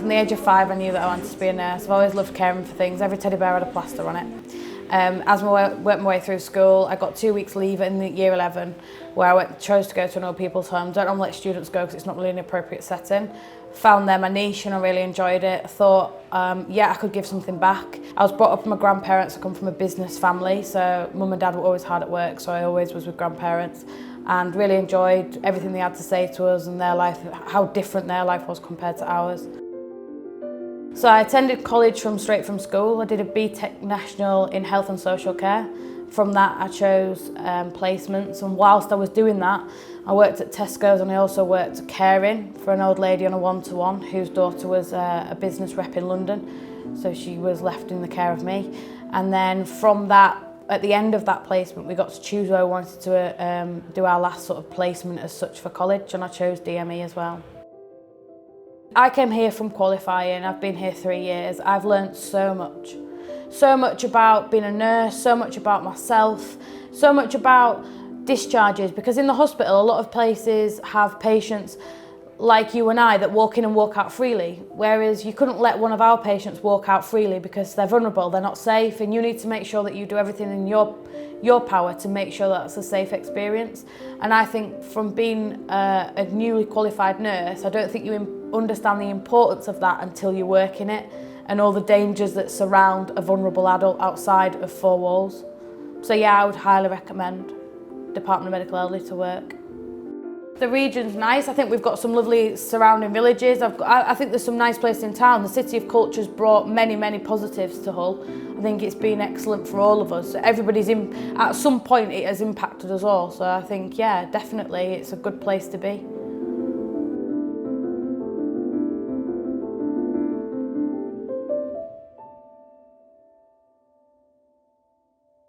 From the age of 5 I knew that I wanted to be a nurse. I've always loved caring for things. Every teddy bear had a plaster on it. As I worked my way through school, I got 2 weeks leave in the year 11 where I chose to go to an old people's home. Don't normally let students go because it's not really an appropriate setting. Found there my niche and I really enjoyed it. I thought, yeah, I could give something back. I was brought up with my grandparents. I come from a business family, so mum and dad were always hard at work, so I always was with grandparents and really enjoyed everything they had to say to us and their life, how different their life was compared to ours. So I attended college straight from school. I did a BTEC National in Health and Social Care. From that I chose placements, and whilst I was doing that I worked at Tesco's and I also worked caring for an old lady on a one-to-one whose daughter was a business rep in London, so she was left in the care of me. And then from that, at the end of that placement, we got to choose where we wanted to do our last sort of placement as such for college, and I chose DME as well. I came here from qualifying. I've been here 3 years. I've learnt so much about being a nurse, so much about myself, so much about discharges, because in the hospital a lot of places have patients like you and I that walk in and walk out freely, whereas you couldn't let one of our patients walk out freely because they're vulnerable, they're not safe, and you need to make sure that you do everything in your power to make sure that's a safe experience. And I think from being a newly qualified nurse, I don't think you understand the importance of that until you work in it and all the dangers that surround a vulnerable adult outside of 4 walls. So yeah, I would highly recommend Department of Medical Elderly to work. The region's nice. I think we've got some lovely surrounding villages. I think there's some nice places in town. The City of Culture's brought many positives to Hull. I think it's been excellent for all of us. At some point it has impacted us all. So I think, yeah, definitely it's a good place to be.